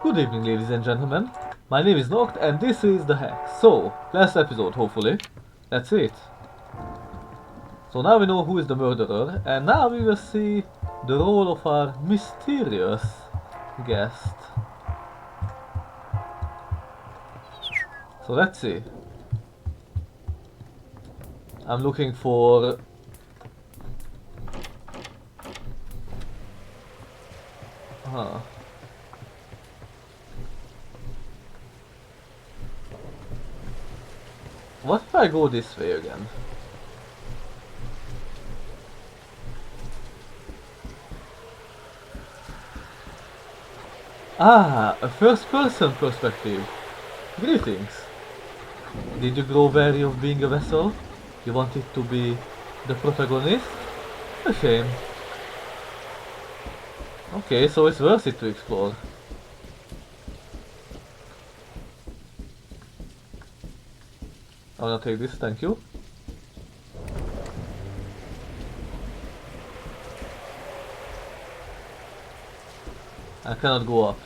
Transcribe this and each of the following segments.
Good evening, ladies and gentlemen. My name is Noct, and this is The Hack. So, last episode, hopefully. That's it. So now we know who is the murderer, and now we will see the role of our mysterious guest. So let's see. I'm looking for... Huh. What if I go this way again? Ah, a first-person perspective. Greetings. Did you grow weary of being a vessel? You wanted to be the protagonist? A shame. Okay, so it's worth it to explore. I wanna take this, thank you. I cannot go up.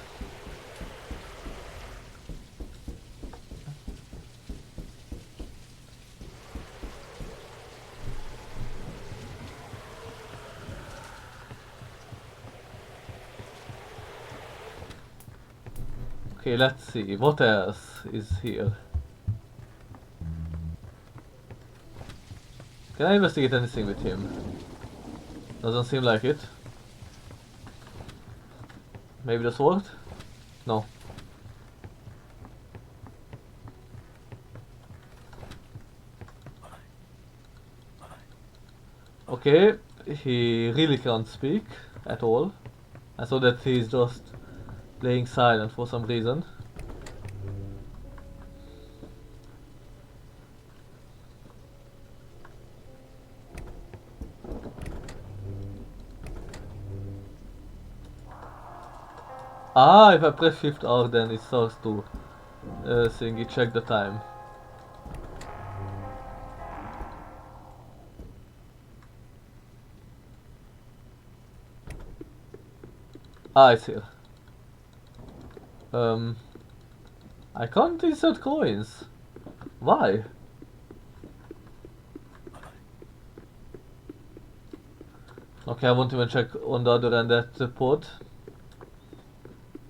Okay, let's see, what else is here? Can I investigate anything with him? Doesn't seem like it. Maybe the sword? No. Okay, he really can't speak at all. I saw that he's just playing silent for some reason. Ah, if I press Shift R, then it starts to sing, it check the time. Ah, it's here. I can't insert coins. Why? Okay, I won't even check on the other end at the pod.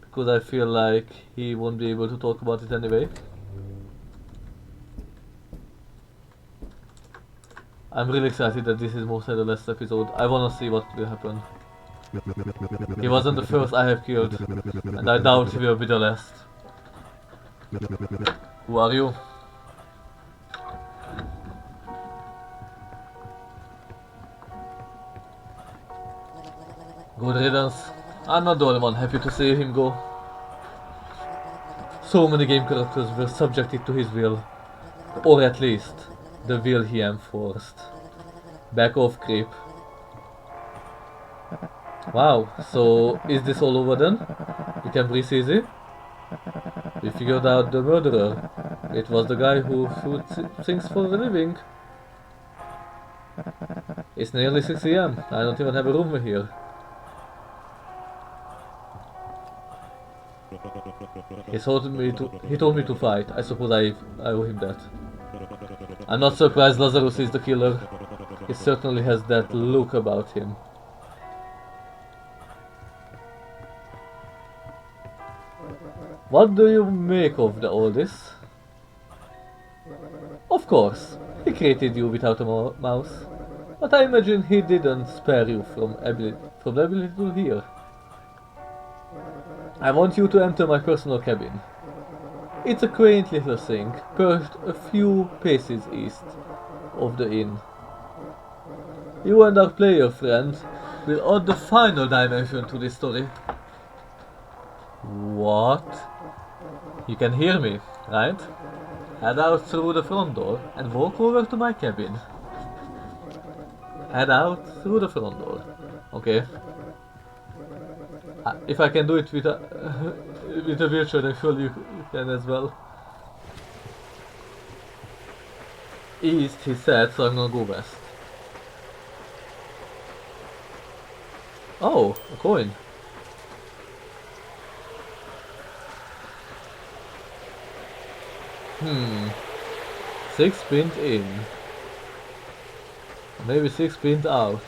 Because I feel like he won't be able to talk about it anyway. I'm really excited that this is mostly the last episode. I wanna see what will happen. He wasn't the first I have killed, and I doubt he will be the last. Who are you? Good riddance. I'm not the only one happy to see him go. So many game characters were subjected to his will. Or at least, the will he enforced. Back off, creep. Wow, so is this all over then? You can breathe easy? We figured out the murderer. It was the guy who shoots things for a living. It's nearly 6 AM. I don't even have a room here. He told me to fight. I suppose I owe him that. I'm not surprised Lazarus is the killer. He certainly has that look about him. What do you make of all this? Of course, he created you without a mouse. But I imagine he didn't spare you from the ability to hear. I want you to enter my personal cabin. It's a quaint little thing, perched a few paces east of the inn. You and our player friend will add the final dimension to this story. What? You can hear me, right? Head out through the front door and walk over to my cabin. Head out through the front door. Okay. If I can do it with a with a wheelchair, then surely you can as well. East, he said, so I'm gonna go west. Oh, a coin. Hmm. 6 pins in. Maybe 6 pins out.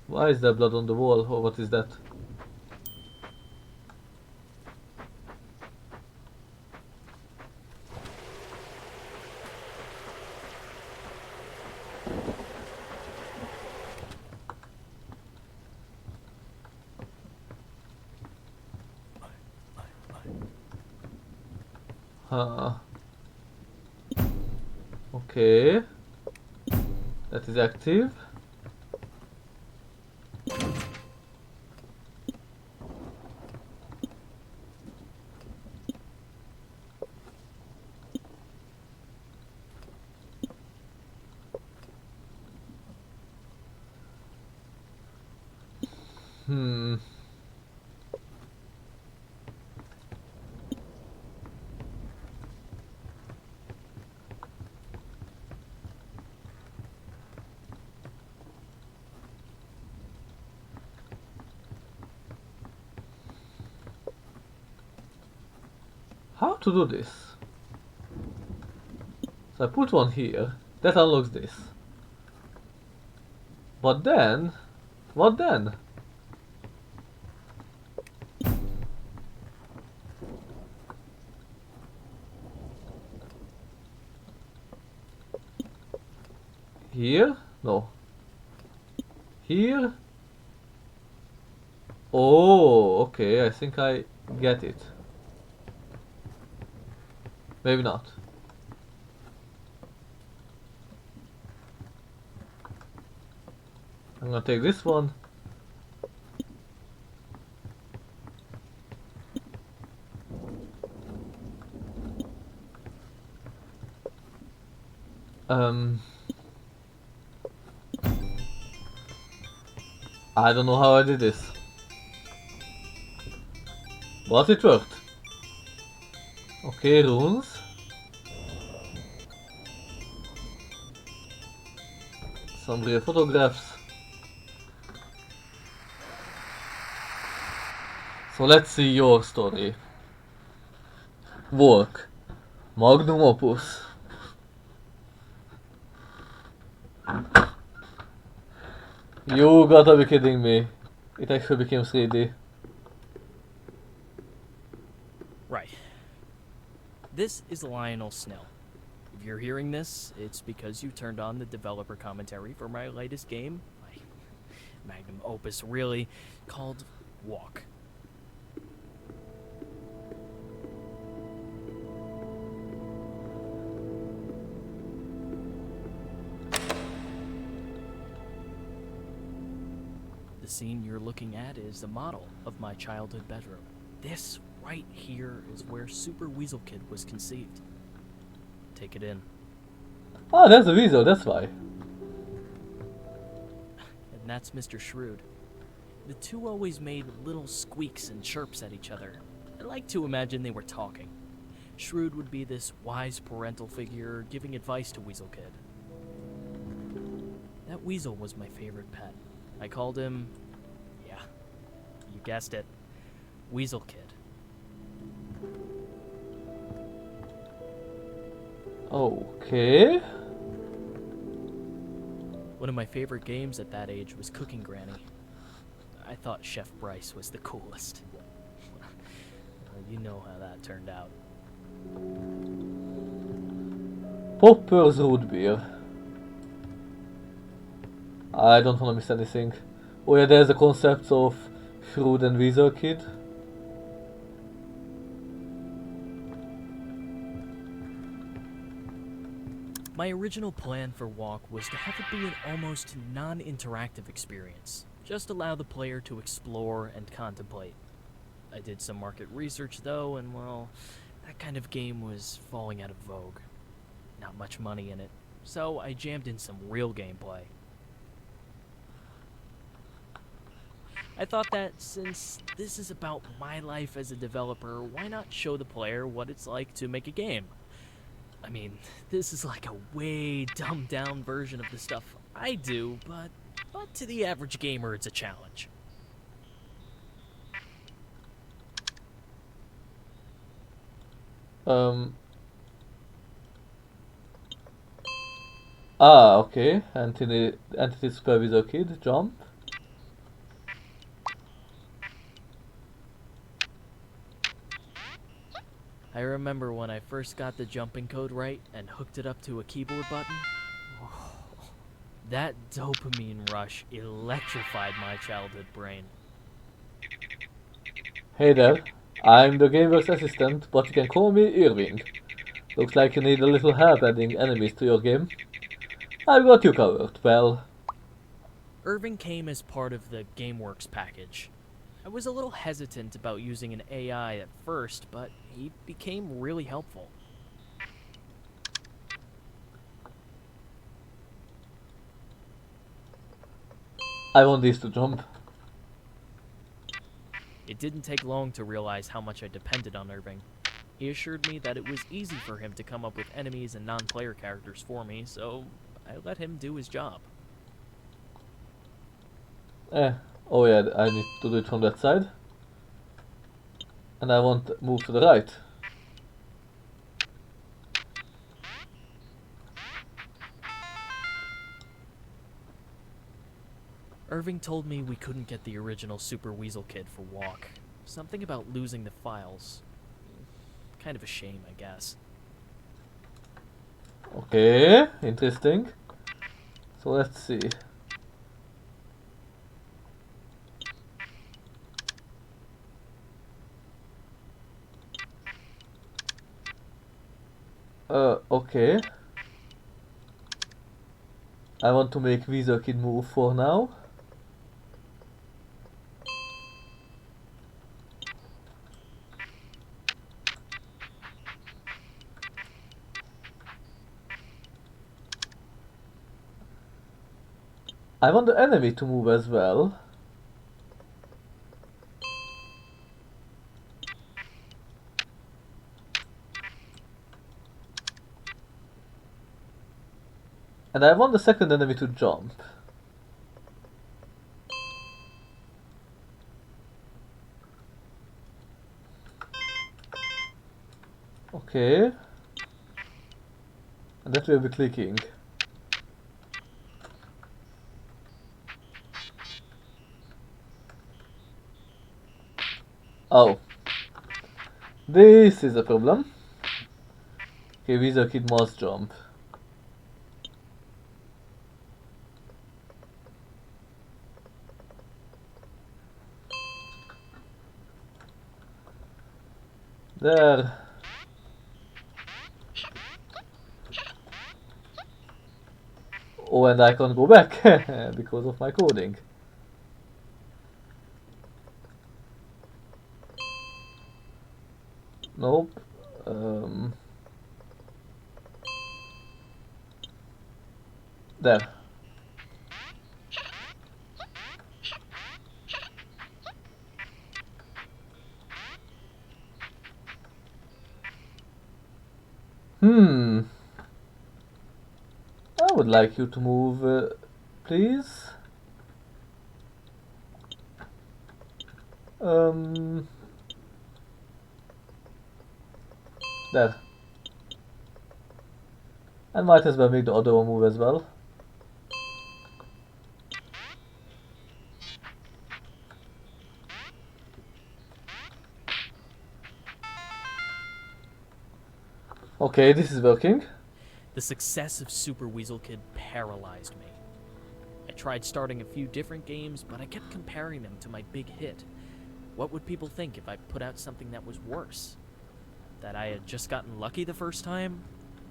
Why is there blood on the wall, or what is that? Huh. Okay. That is active. Hmm. How to do this? So I put one here. That unlocks this. But then... What then? Here? No. Here? Oh, okay, I think I get it. Maybe not. I'm gonna take this one. I don't know how I did this. But it worked. Okay, runes. Some real photographs. So let's see your story. Work. Magnum opus. You gotta be kidding me. It actually became 3D. Right. This is Lionel Snell. If you're hearing this, it's because you turned on the developer commentary for my latest game, my magnum opus really, called Walk. The scene you're looking at is the model of my childhood bedroom. This right here is where Super Weasel Kid was conceived. Take it in. Ah, there's a weasel, that's why. And that's Mr. Shrewd. The two always made little squeaks and chirps at each other. I like to imagine they were talking. Shrewd would be this wise parental figure giving advice to Weasel Kid. That weasel was my favorite pet. I called him, yeah, you guessed it, Weasel Kid. Okay. One of my favorite games at that age was Cooking Granny. I thought Chef Bryce was the coolest. You know how that turned out. Popper's root beer. I don't wanna miss anything. Oh yeah, there's the concepts of Shrewd and Weasel Kid. My original plan for Walk was to have it be an almost non-interactive experience. Just allow the player to explore and contemplate. I did some market research though, and well, that kind of game was falling out of vogue. Not much money in it, so I jammed in some real gameplay. I thought that since this is about my life as a developer, why not show the player what it's like to make a game? I mean, this is like a way dumbed down version of the stuff I do, but to the average gamer, it's a challenge. Um. Ah, okay. Entity Supervisor Kid, jump. I remember when I first got the jumping code right and hooked it up to a keyboard button. That dopamine rush electrified my childhood brain. Hey there. I'm the Gameworks assistant, but you can call me Irving. Looks like you need a little help adding enemies to your game. I've got you covered. Well, Irving came as part of the GameWorks package. I was a little hesitant about using an AI at first, but he became really helpful. I want these to jump. It didn't take long to realize how much I depended on Irving. He assured me that it was easy for him to come up with enemies and non-player characters for me, so I let him do his job. Oh yeah, I need to do it from that side. And I want to move to the right. Irving told me we couldn't get the original Super Weasel Kid for Walk. Something about losing the files. Kind of a shame, I guess. Okay, interesting. So let's see. Okay. I want to make Weasel Kid move for now. I want the enemy to move as well. And I want the second enemy to jump. Okay. And that will be clicking. Oh. This is a problem. Okay, Weasel Kid must jump. There. Oh, and I can't go back because of my coding. Nope. There. Hmm. I would like you to move, please. There. And might as well make the other one move as well. Okay, this is working. The success of Super Weasel Kid paralyzed me. I tried starting a few different games, but I kept comparing them to my big hit. What would people think if I put out something that was worse? That I had just gotten lucky the first time?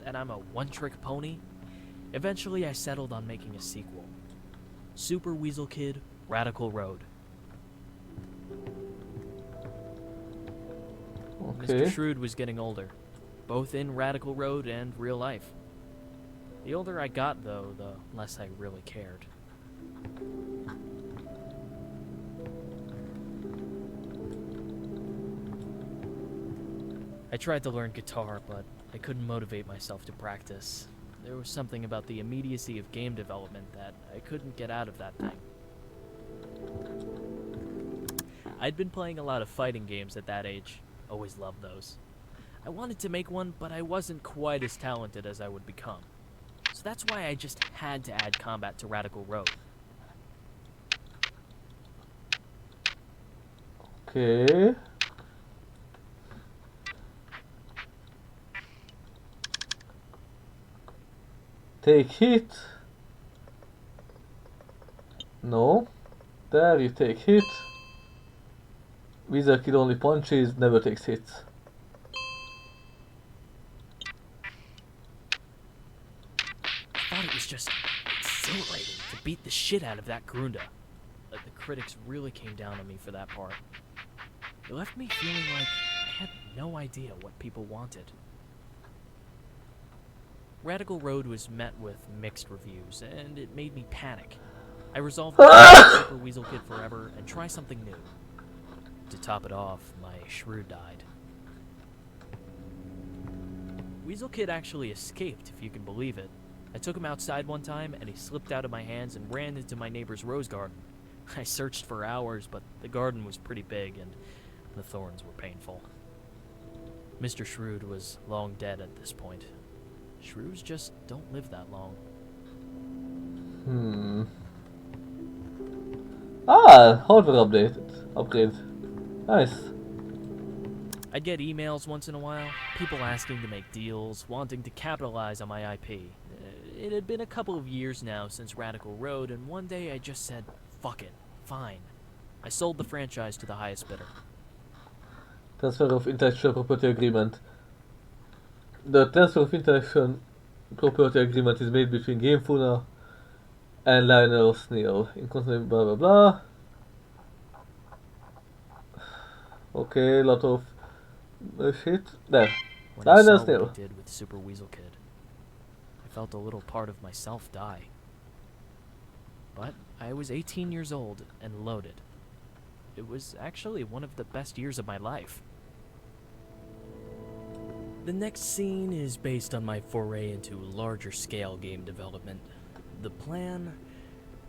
That I'm a one-trick pony? Eventually, I settled on making a sequel. Super Weasel Kid, Radical Road. Okay. Mr. Shrewd was getting older, both in Radical Road and real life. The older I got, though, the less I really cared. I tried to learn guitar, but I couldn't motivate myself to practice. There was something about the immediacy of game development that I couldn't get out of that thing. I'd been playing a lot of fighting games at that age. Always loved those. I wanted to make one, but I wasn't quite as talented as I would become. So that's why I just had to add combat to Radical Road. Okay. Take hit. No. There you take hit. Wizard kid only punches, never takes hits. I thought it was just exhilarating to beat the shit out of that Grunda. But the critics really came down on me for that part. It left me feeling like I had no idea what people wanted. Radical Road was met with mixed reviews, and it made me panic. I resolved to leave Super Weasel Kid forever and try something new. To top it off, my shrew died. Weasel Kid actually escaped, if you can believe it. I took him outside one time, and he slipped out of my hands and ran into my neighbor's rose garden. I searched for hours, but the garden was pretty big, and the thorns were painful. Mr. Shrewd was long dead at this point. Shrews just don't live that long. Hardware upgrade. Nice. I'd get emails once in a while, people asking to make deals, wanting to capitalize on my IP. It had been a couple of years now since Radical Road, and one day I just said, fuck it, fine. I sold the franchise to the highest bidder. Transfer of intellectual property agreement. The transfer of intellectual property agreement is made between Gamefuna and Lionel in constant blah blah blah. Okay, lot of shit. There. When I saw Lionel what he did with Super Weasel Kid, I felt a little part of myself die. But I was 18 years old and loaded. It was actually one of the best years of my life. The next scene is based on my foray into larger scale game development. The plan?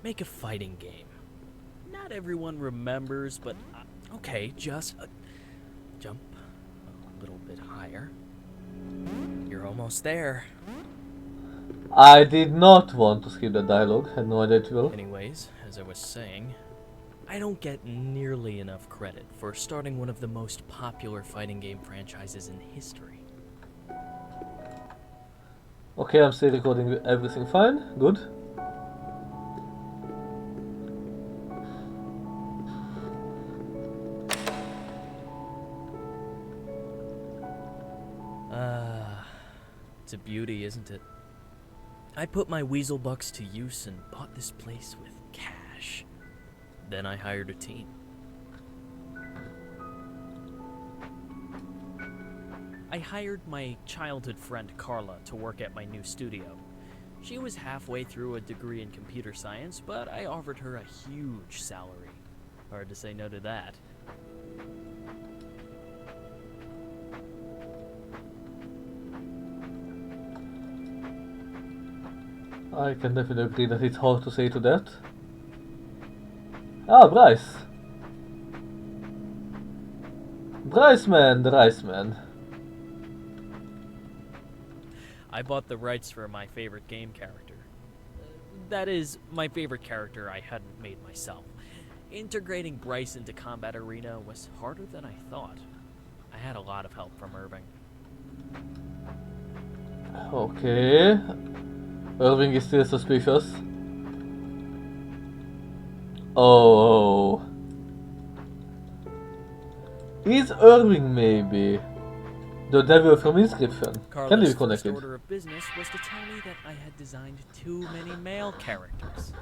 Make a fighting game. Not everyone remembers, but okay, just jump a little bit higher. You're almost there. I did not want to skip the dialogue, had no idea it will. Anyways, as I was saying, I don't get nearly enough credit for starting one of the most popular fighting game franchises in history. Okay, I'm still recording everything fine. Good. It's a beauty, isn't it? I put my weasel bucks to use and bought this place with cash. Then I hired a team. I hired my childhood friend Carla to work at my new studio. She was halfway through a degree in computer science, but I offered her a huge salary. Hard to say no to that. I can definitely agree that it's hard to say to that. Ah, Bryce. Bryce man, the Rice man. I bought the rights for my favorite game character. That is, my favorite character I hadn't made myself. Integrating Bryce into Combat Arena was harder than I thought. I had a lot of help from Irving. Okay. Irving is still suspicious. Oh. Is Irving maybe the devil from Inscription? Can they be Carla's first connected? order of business was to tell me that I had designed too many male characters.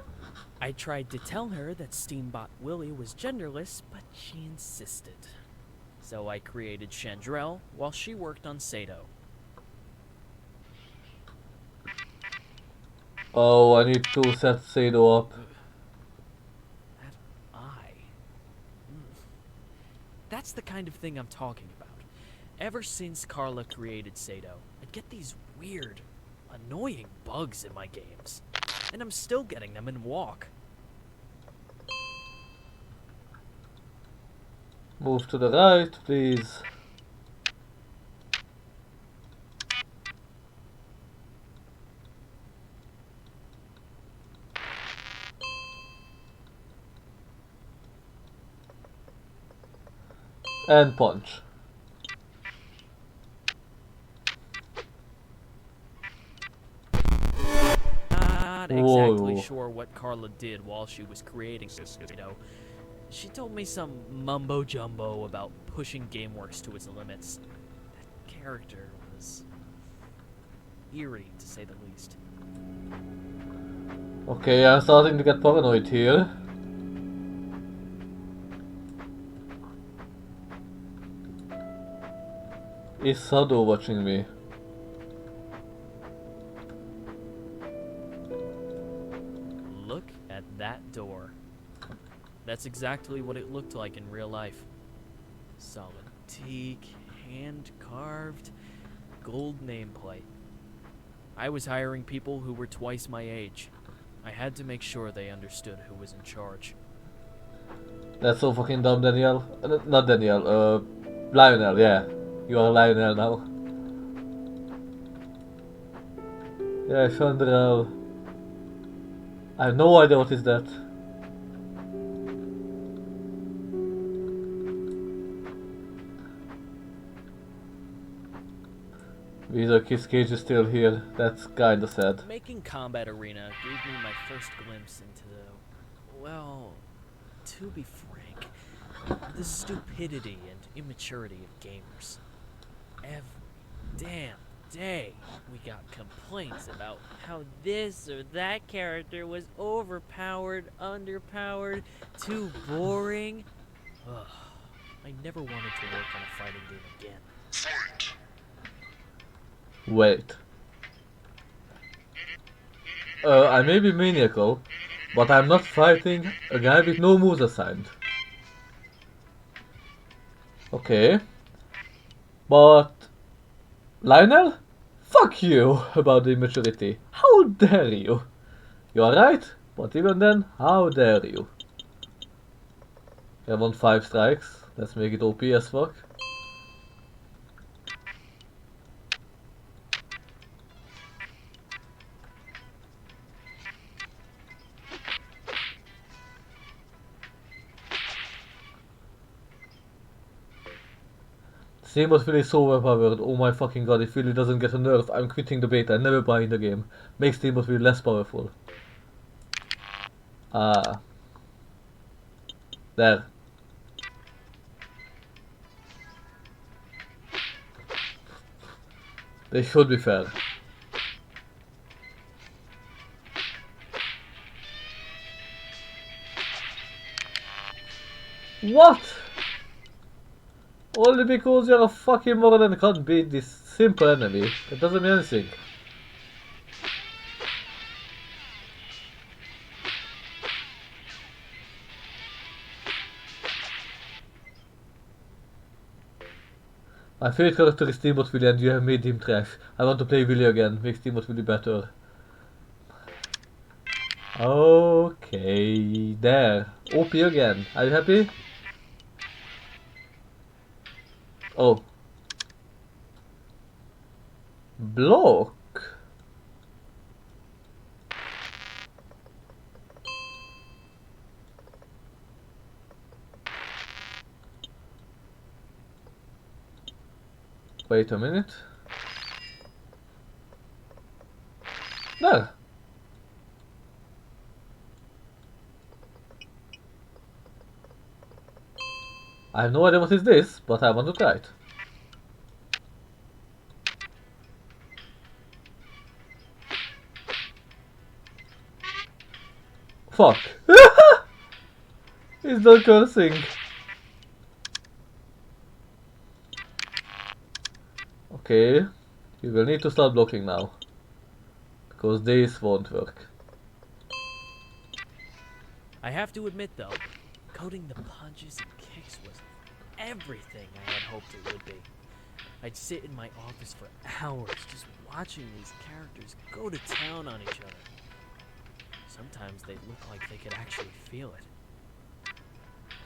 I tried to tell her that Steambot Willie was genderless, but she insisted. So I created Chandrell while she worked on Sato. Oh, I need to set Sado up. That eye. That's the kind of thing I'm talking about. Ever since Carla created Sato, I get these weird, annoying bugs in my games. And I'm still getting them in Walk. Move to the right, please. And punch. Not exactly Whoa. sure what Carla did while she was creating this, you know. She told me some mumbo jumbo about pushing GameWorks to its limits. That character was eerie, to say the least. Okay, I'm starting to get paranoid here. Is Sado watching me? Look at that door. That's exactly what it looked like in real life. Solid teak, hand-carved, gold nameplate. I was hiring people who were twice my age. I had to make sure they understood who was in charge. That's so fucking dumb, Daniel. Not Daniel, Lionel, yeah. You are Lionel now. Yeah, Chandra. I have no idea what is that. Weezer Kiss Cage is still here. That's kinda sad. Making Combat Arena gave me my first glimpse into the, well, to be frank, the stupidity and immaturity of gamers. Every damn day, we got complaints about how this or that character was overpowered, underpowered, too boring. Ugh, I never wanted to work on a fighting game again. Wait. I may be maniacal, but I'm not fighting a guy with no moves assigned. Okay. But... Lionel? Fuck you about the immaturity. How dare you? You are right, but even then, how dare you? I want 5 strikes. Let's make it OP as fuck. Steamboat Philly is so overpowered. Oh my fucking god, if Philly doesn't get a nerf, I'm quitting the beta. I never buy in the game. Make Steamboat Philly less powerful. Ah. There. They should be fair. What? Only because you're a fucking moron and can't beat this simple enemy. That doesn't mean anything. My favorite character is Steamboat Willy and you have made him trash. I want to play Willy again. Make Steamboat Willy better. Okay, there. OP again. Are you happy? Oh. Block? Wait a minute. There. I have no idea what is this, but I want to try it. Fuck. He's not cursing. Okay. You will need to start blocking now. Because this won't work. I have to admit, though, coding the punches and kicks was everything I had hoped it would be. I'd sit in my office for hours just watching these characters go to town on each other. Sometimes they look like they could actually feel it.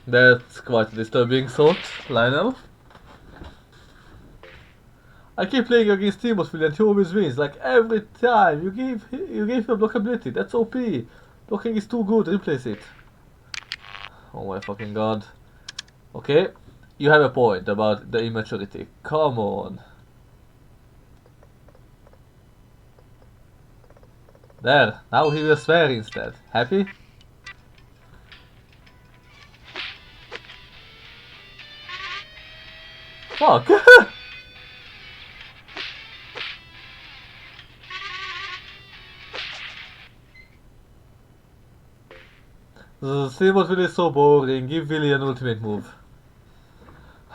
That's quite a disturbing thought, Lionel. I keep playing against Timothy and he always wins, like every time. You gave him blockability, that's OP. Blocking is too good, replace it. Oh my fucking god. Okay, you have a point about the immaturity. Come on. There, now he will swear instead. Happy? Fuck! Steamboat is so boring, give Willy an ultimate move.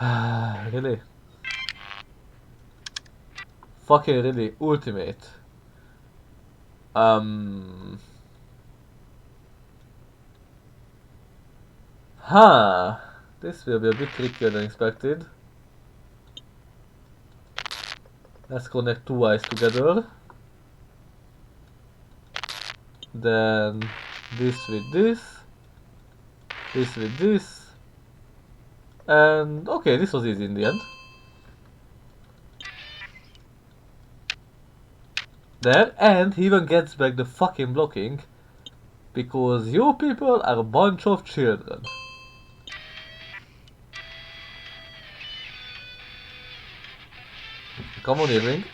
Really? Fucking really, ultimate. Huh. This will be a bit trickier than expected. Let's connect two eyes together. Then this with this. This with this. And okay, this was easy in the end. There, and he even gets back the fucking blocking. Because you people are a bunch of children. Come on, Irving.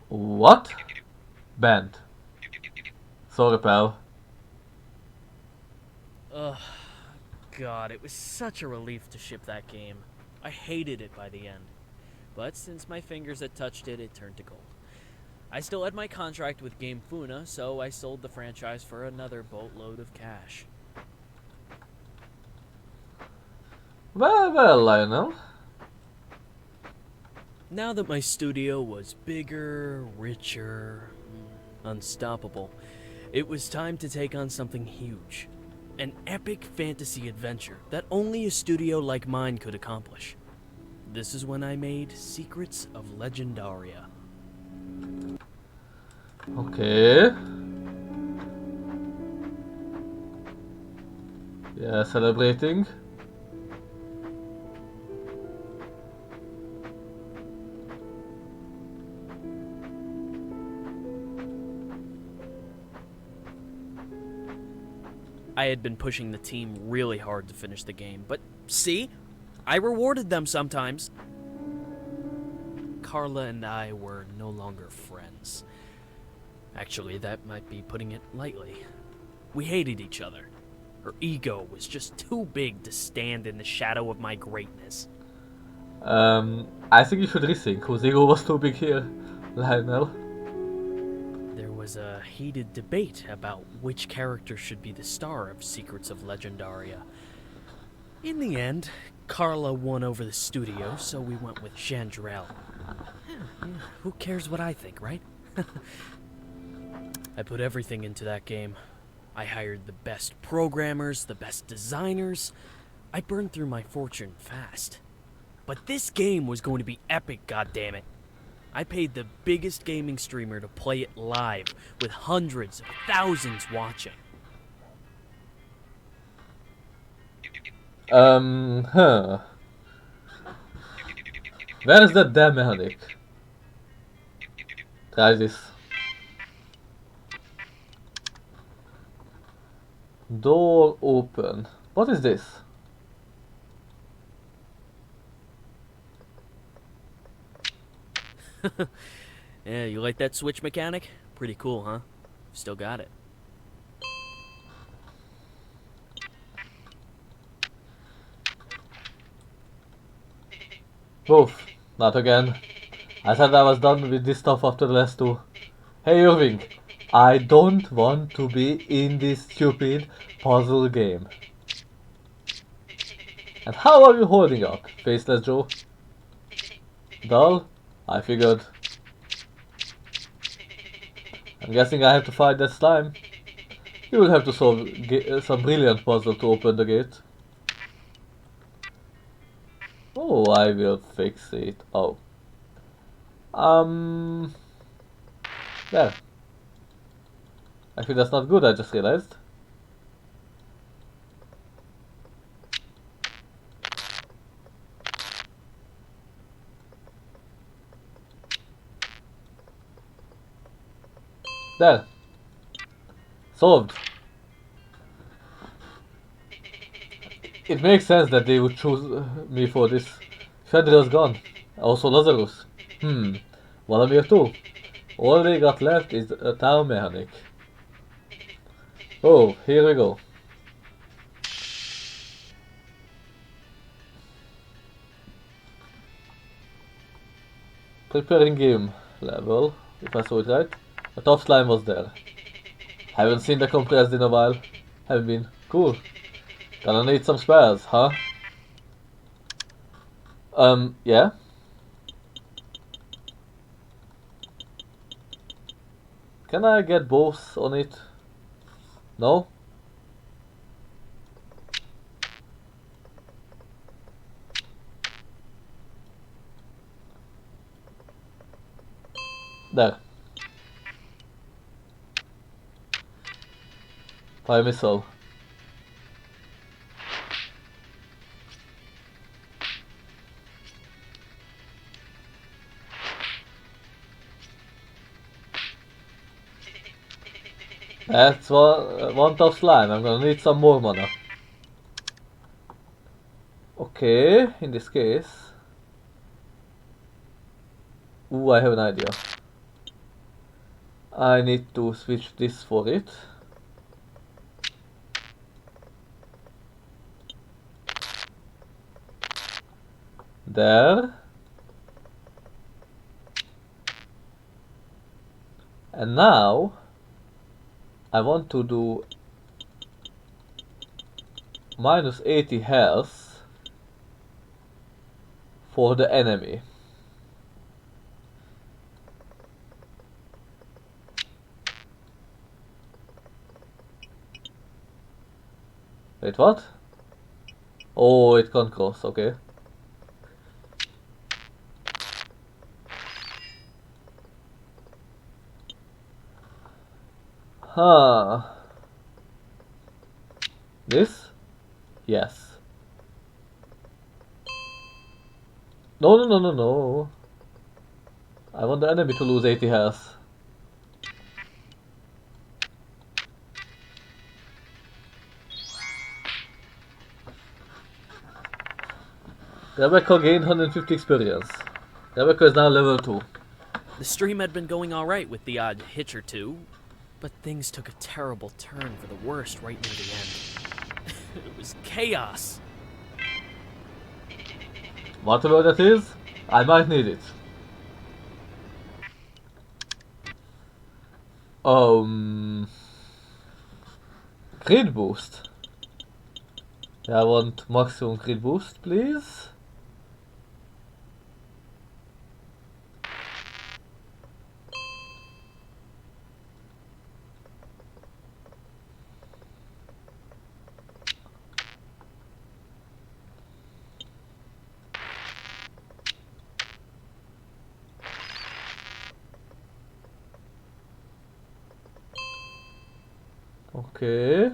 What? Banned. Sorry, pal. Ugh, God, it was such a relief to ship that game. I hated it by the end. But since my fingers had touched it, it turned to gold. I still had my contract with Game Funa, so I sold the franchise for another boatload of cash. Well, Lionel. Now that my studio was bigger, richer, unstoppable, it was time to take on something huge. An epic fantasy adventure that only a studio like mine could accomplish. This is when I made Secrets of Legendaria. Okay. Yeah, celebrating. I had been pushing the team really hard to finish the game, but see? I rewarded them sometimes. Carla and I were no longer friends. Actually, that might be putting it lightly. We hated each other. Her ego was just too big to stand in the shadow of my greatness. I think you should rethink whose ego was too big here, Lionel. There was a heated debate about which character should be the star of Secrets of Legendaria. In the end, Carla won over the studio, so we went with Chandrell. Who cares what I think, right? I put everything into that game. I hired the best programmers, the best designers. I burned through my fortune fast. But this game was going to be epic, goddammit. I paid the biggest gaming streamer to play it live, with hundreds of thousands watching. Huh. Where's that damn mechanic? Try this. Door open. What is this? Yeah, you like that switch mechanic? Pretty cool, huh? Still got it. Oof, not again. I thought I was done with this stuff after the last two. Hey Irving, I don't want to be in this stupid puzzle game. And how are you holding up, Faceless Joe? Dull? I figured. I'm guessing I have to fight that slime. You will have to solve some brilliant puzzle to open the gate. Oh, I will fix it. Oh. There. Actually, that's not good, I just realized. There. Solved. It makes sense that they would choose me for this. Federer's gone. Also Lazarus. Valamir too. All we got left is a town mechanic. Oh, here we go. Preparing game level, if I saw it right. A tough slime was there. Haven't seen the compressed in a while. Have been. Cool. Gonna need some spares, huh? Yeah. Can I get both on it? No? There. Fire missile. That's one tough slime. I'm gonna need some more mana. Okay, in this case. Ooh, I have an idea. I need to switch this for it. There. And now I want to do minus 80 health for the enemy. Wait, what? Oh, it can't cross, okay. Huh. This? Yes. No, no, no, no, no. I want the enemy to lose 80 health. Rebecca gained 150 experience. Rebecca is now level 2. The stream had been going alright with the odd hitch or two, but things took a terrible turn for the worst right near the end. It was chaos. Whatever that is, I might need it. Crit boost. I want maximum crit boost, please. Okay.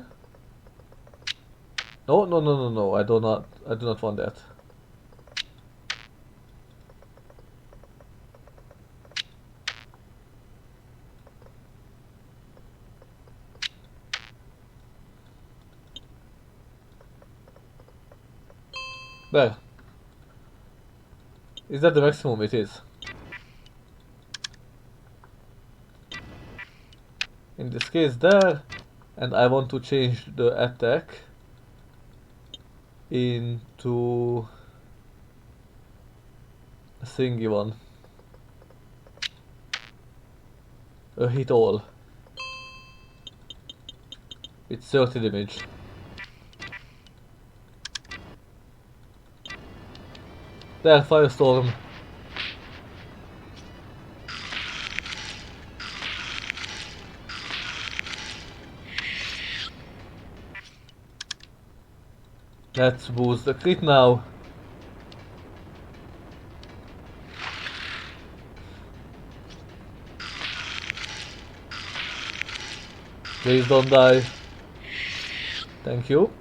No, no, no, no, no. I do not want that. There. Is that the maximum? It is. In this case there, and I want to change the attack into a thingy one. A hit all. With 30 damage. There, Firestorm. Let's boost the crit now. Please don't die. Thank you.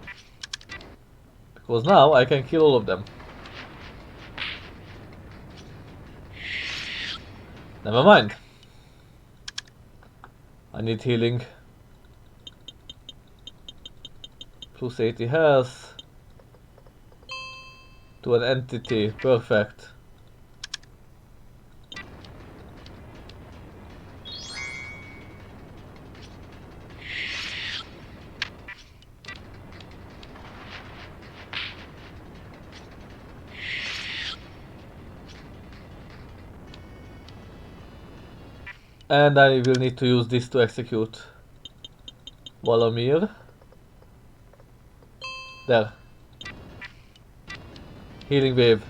Because now I can kill all of them. Never mind. I need healing. Plus 80 health. To an entity. Perfect. And I will need to use this to execute Valomir. There. Healing wave.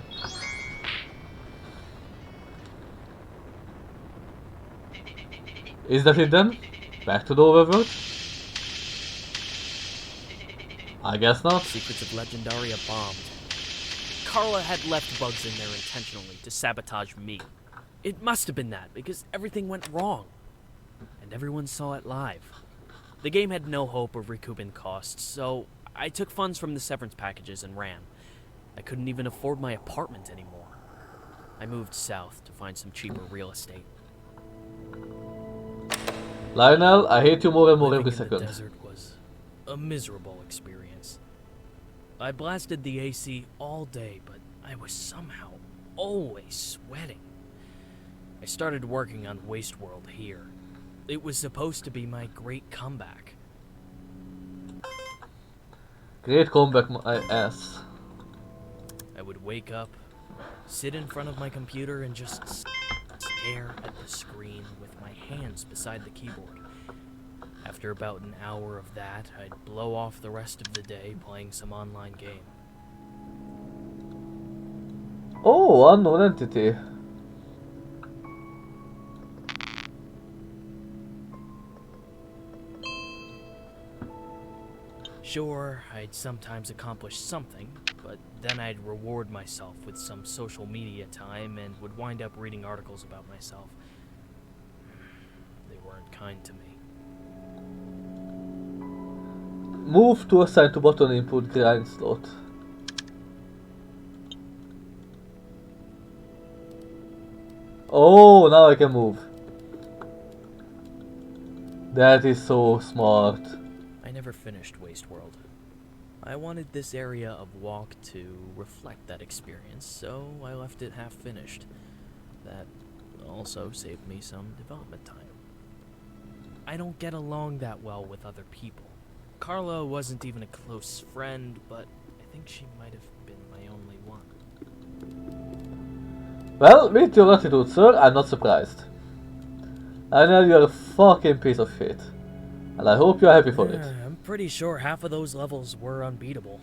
Is that it then? Back to the overworld? I guess not. Secrets of Legendaria bombed. Carla had left bugs in there intentionally to sabotage me. It must have been that, because everything went wrong. And everyone saw it live. The game had no hope of recouping costs, so I took funds from the severance packages and ran. I couldn't even afford my apartment anymore. I moved south to find some cheaper real estate. Lionel, I hate you more and more Living every in the second. desert was a miserable experience. I blasted the AC all day, but I was somehow always sweating. I started working on Wasteworld here. It was supposed to be my great comeback. Great comeback, my ass. I would wake up, sit in front of my computer, and just stare at the screen with my hands beside the keyboard. After about an hour of that, I'd blow off the rest of the day playing some online game. Oh, unknown entity. Sure, I'd sometimes accomplish something, but then I'd reward myself with some social media time and would wind up reading articles about myself. They weren't kind to me. Move to assign to button input grind slot. Oh, now I can move. That is so smart. I never finished Wasteworld. I wanted this area of Walk to reflect that experience, so I left it half finished. That also saved me some development time. I don't get along that well with other people. Carla wasn't even a close friend, but I think she might have been my only one. Well, with your attitude, sir, I'm not surprised. I know you're a fucking piece of shit. And I hope you're happy for it. I'm pretty sure half of those levels were unbeatable,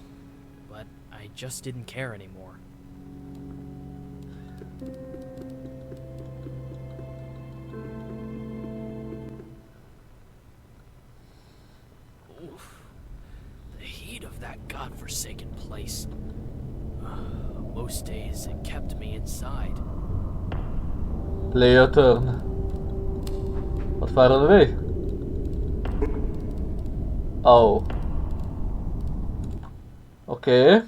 but I just didn't care anymore. Oof. The heat of that godforsaken place. Most days it kept me inside. Play your turn. But far away. Oh. Okay.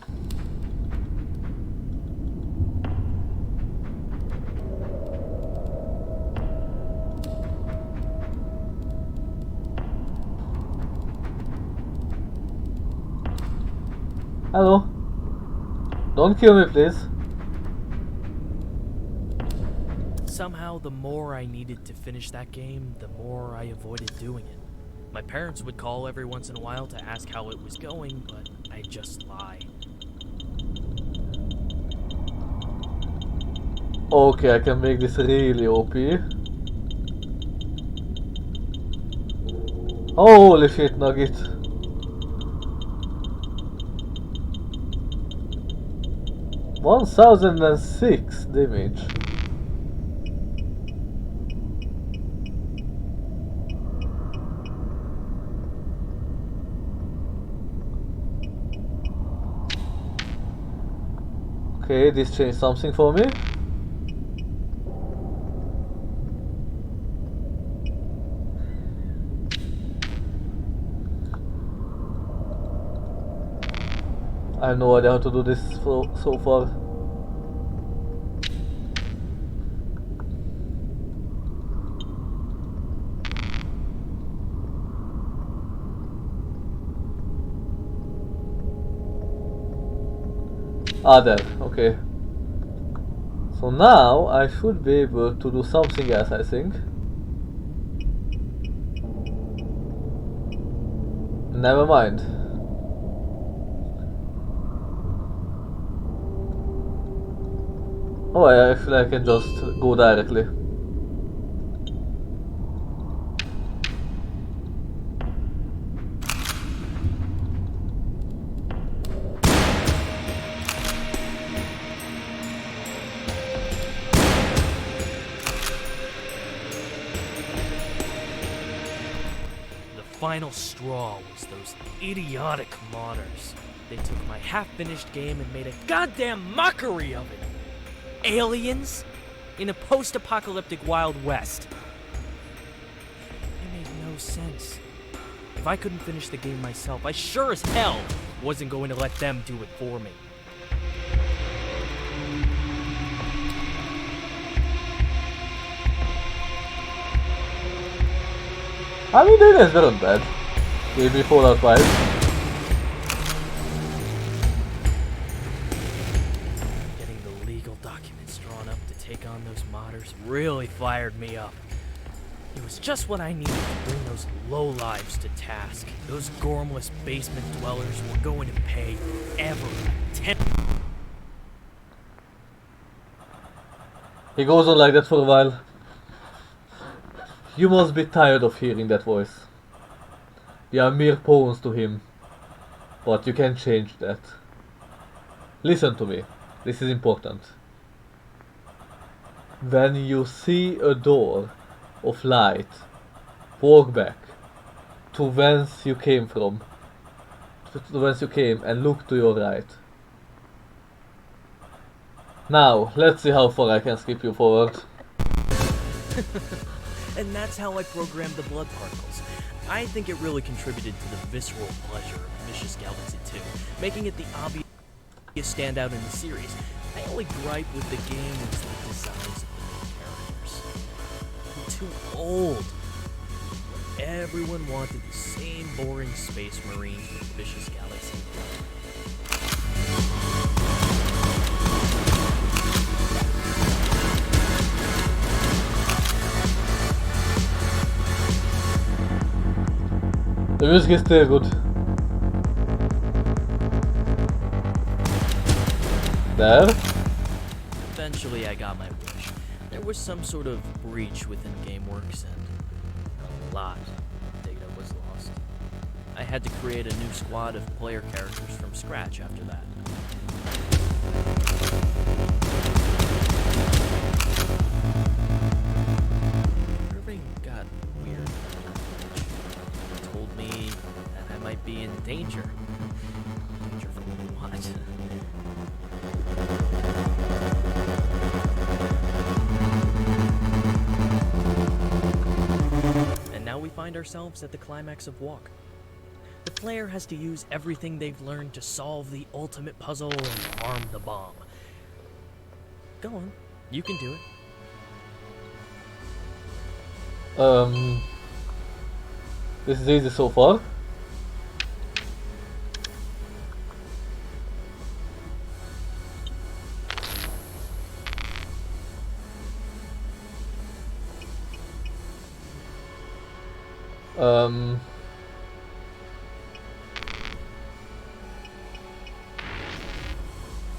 Hello. Don't kill me, please. Somehow, the more I needed to finish that game, the more I avoided doing it. My parents would call every once in a while to ask how it was going, but I'd just lie. Okay, I can make this really OP. Holy shit, Nugget. $1,006 damage. Okay, this changed something for me. I have no idea how to do this so far. Ah, there, okay. So now I should be able to do something else, I think. Never mind. Oh, actually I can just go directly. The final straw was those idiotic modders. They took my half-finished game and made a goddamn mockery of it. Aliens in a post-apocalyptic Wild West. It made no sense. If I couldn't finish the game myself, I sure as hell wasn't going to let them do it for me. I mean, the aliens weren't bad. Maybe Fallout 5. Getting the legal documents drawn up to take on those modders really fired me up. It was just what I needed to bring those lowlives to task. Those gormless basement dwellers were going to pay ever He goes on like that for a while. You must be tired of hearing that voice. We are mere pawns to him. But you can change that. Listen to me. This is important. When you see a door of light, walk back to whence you came from. To whence you came and look to your right. Now, let's see how far I can skip you forward. And that's how I programmed the blood particles. I think it really contributed to the visceral pleasure of Vicious Galaxy 2, making it the obvious standout in the series. My only gripe with the game was the designs of the main characters. Too old. Everyone wanted the same boring space marines with Vicious Galaxy. The music is still good. There. Eventually I got my wish. There was some sort of breach within GameWorks and a lot of data was lost. I had to create a new squad of player characters from scratch after that. Irving got weird. He told me that I might be in danger. Danger from what? And now we find ourselves at the climax of Walk. The player has to use everything they've learned to solve the ultimate puzzle and arm the bomb. Go on, you can do it. This is easy so far.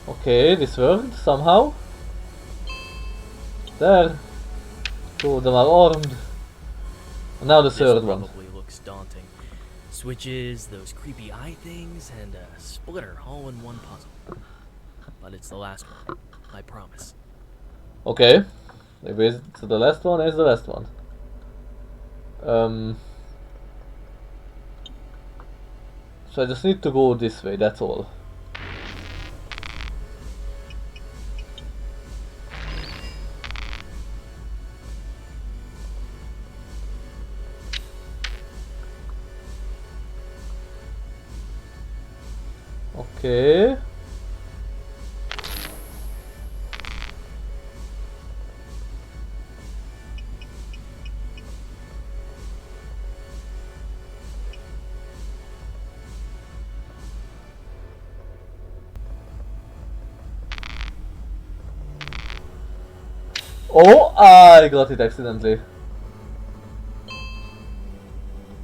Okay, this worked somehow. There. Two of them are armed. And now the third one. Probably looks daunting. Switches, those creepy eye things, and a splitter all in one puzzle. But it's the last one, I promise. Okay. Maybe it's the last one is the last one. So I just need to go this way, that's all. Okay. Oh, I got it accidentally.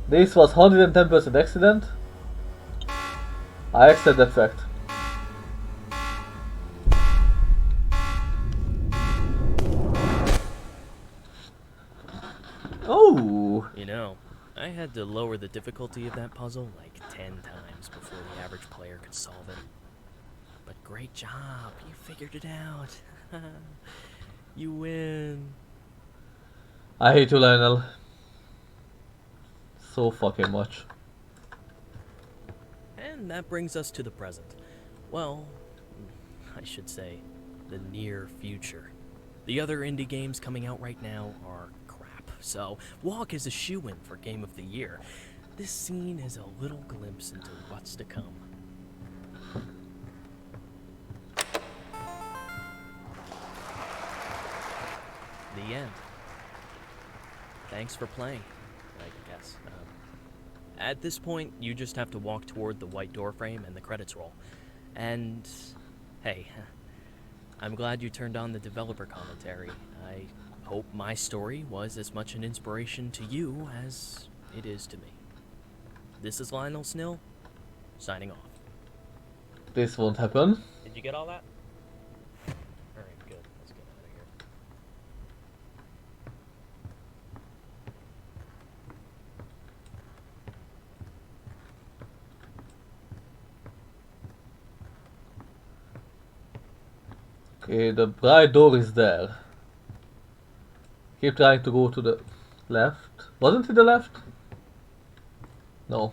This was 110% accident. I accept that fact. Oh! You know, I had to lower the difficulty of that puzzle like 10 times before the average player could solve it. But great job, you figured it out. You win. I hate you, Lionel. So fucking much. And that brings us to the present. Well, I should say, the near future. The other indie games coming out right now are crap, so Walk is a shoo-in for Game of the Year. This scene is a little glimpse into what's to come. The end. Thanks for playing, I guess. At this point, you just have to walk toward the white door frame and the credits roll. And, hey, I'm glad you turned on the developer commentary. I hope my story was as much an inspiration to you as it is to me. This is Lionel Snill, signing off. This won't happen. Did you get all that? Alright, good. Let's get out of here. Okay, the bright door is there. Keep trying to go to the left. Wasn't it the left? No.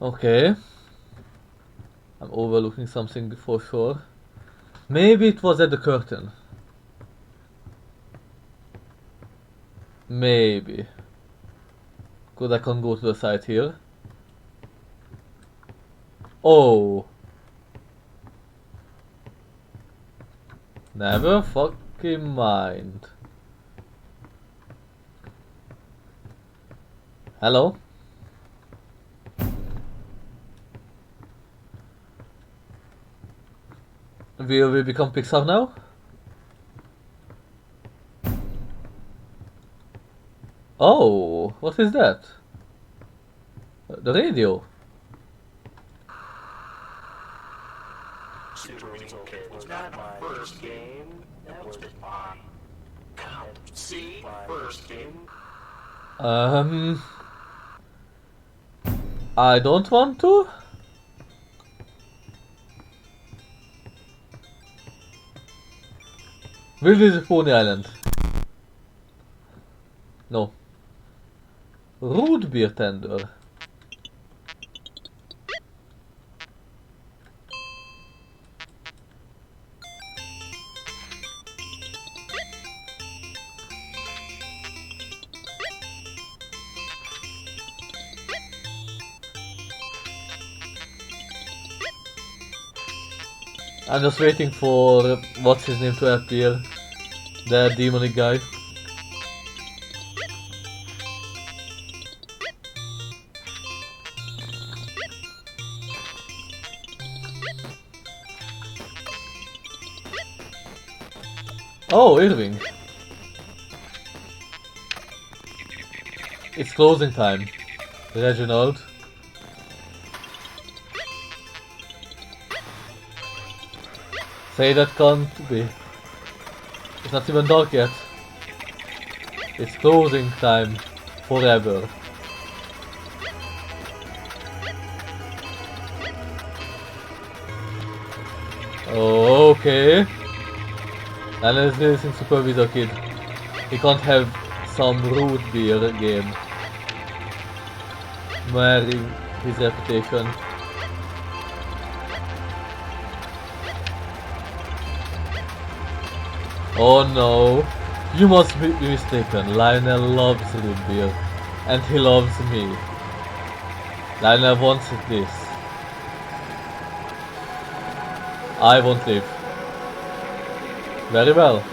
Okay. I'm overlooking something for sure. Maybe it was at the curtain. Maybe. Because I can't go to the side here. Oh. Never fucking mind. Hello? Will we become Pixar now? Oh, what is that? The radio. Super Meat was not my first game. That was my count. See, first game. I don't want to. We'll visit Pony Island. No. Root beer tender. I'm just waiting for what's his name to appear. The demonic guy. Oh, Irving. It's closing time. Reginald. Say that can't be. It's not even dark yet. It's closing time. Forever. Okay. And let's racing Supervisor Kid. He can't have some root beer game. Marring his reputation. Oh no, you must be mistaken. Lionel loves root beer, and he loves me. Lionel wants this. I won't leave. Very well.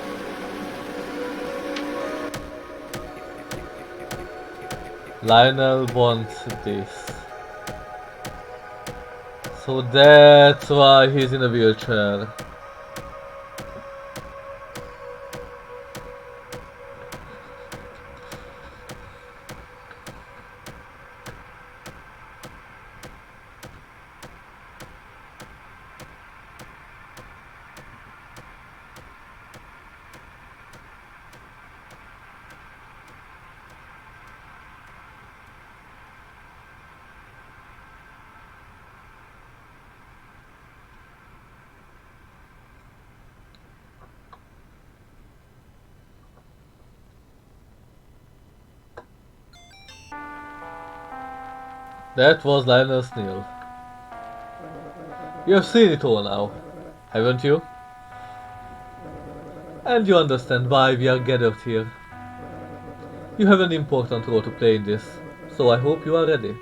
Lionel wants this. So that's why he's in a wheelchair. That was Lionel's nail. You have seen it all now, haven't you? And you understand why we are gathered here. You have an important role to play in this, so I hope you are ready.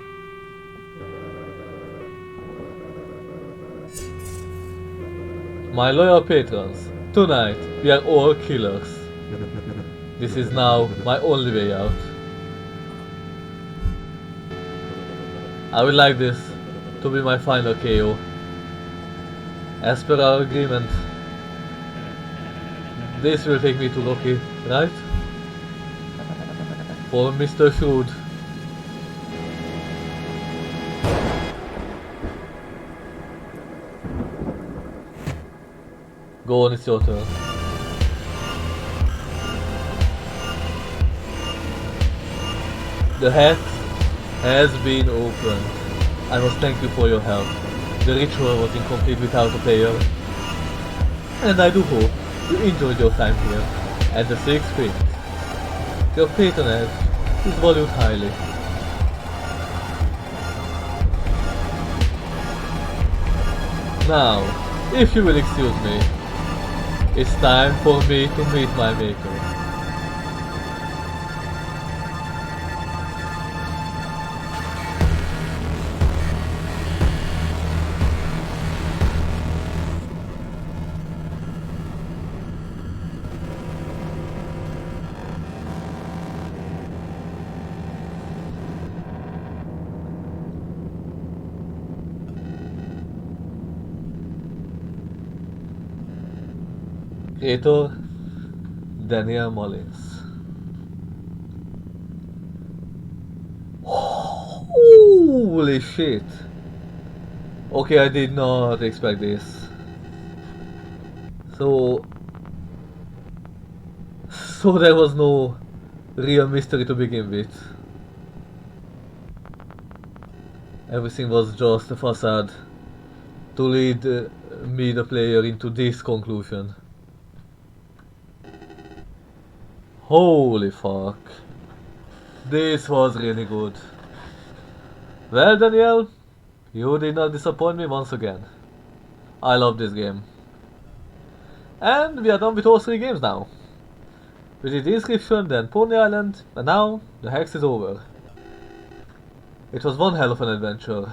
My loyal patrons, tonight we are all killers. This is now my only way out. I would like this to be my final KO. As per our agreement, this will take me to Loki, right? For Mr. Shrewd. Go on, it's your turn. The hat has been opened. I must thank you for your help. The ritual was incomplete without a player. And I do hope you enjoyed your time here at the Six Springs. Your patronage is valued highly. Now, if you will excuse me, it's time for me to meet my maker. Creator Daniel Mullins. Holy shit! Okay, I did not expect this. So there was no real mystery to begin with. Everything was just a facade to lead me, the player, into this conclusion. Holy fuck. This was really good. Well, Daniel, you did not disappoint me once again. I love this game. And we are done with all 3 games now. We did the Inscription, then Pony Island, and now the Hex is over. It was one hell of an adventure.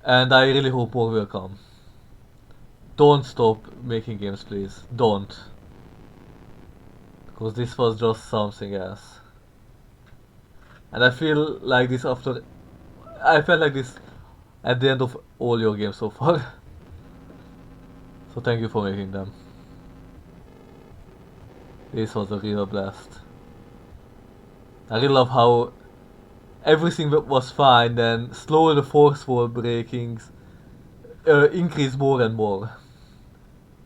And I really hope more will come. Don't stop making games, please. Don't. Because this was just something else. And I feel like this after... I felt like this at the end of all your games so far. So thank you for making them. This was a real blast. I really love how everything was fine, then slowly the force wall breakings increased more and more.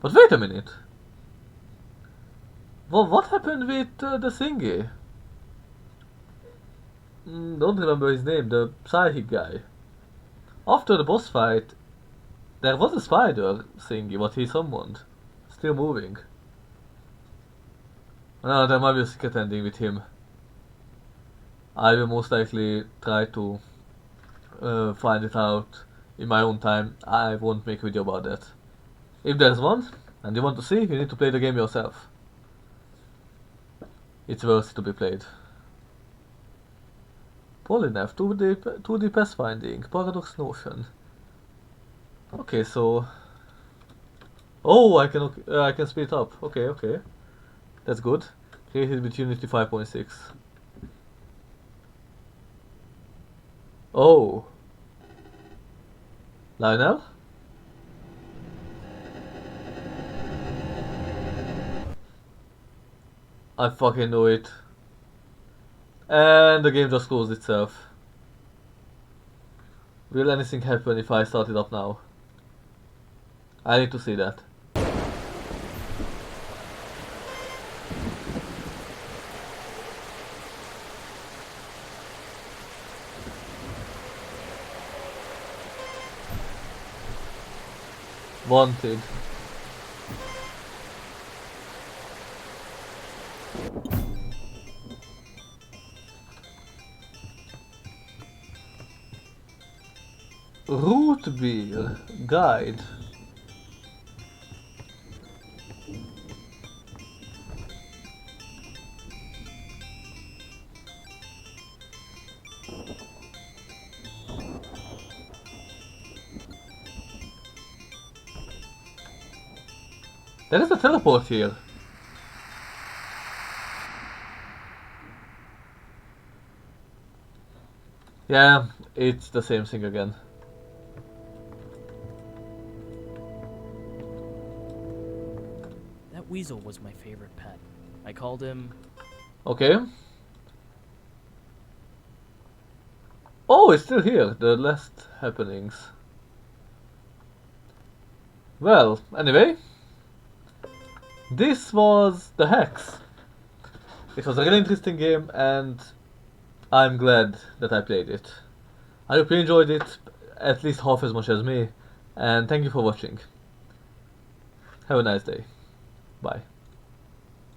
But wait a minute. Well, what happened with the thingy? Don't remember his name, the psychic guy. After the boss fight, there was a spider thingy what he summoned. Still moving. No, there might be a secret ending with him. I will most likely try to find it out in my own time. I won't make a video about that. If there's one, And you want to see? You need to play the game yourself. It's worth to be played. Polynev, 2D pathfinding, Paradox Notion. Okay, so... Oh, I can speed it up. Okay, okay. That's good. Created with Unity 5.6. Oh. Lionel? I fucking knew it. And the game just closed itself. Will anything happen if I start it up now? I need to see that. Wanted. Root beer guide. There is a teleport here. Yeah, it's the same thing again. That weasel was my favorite pet. I called him... Okay. Oh, it's still here, the last happenings. Well, anyway. This was the Hex. It was a really interesting game and I'm glad that I played it. I hope you enjoyed it at least half as much as me, and thank you for watching. Have a nice day. Bye.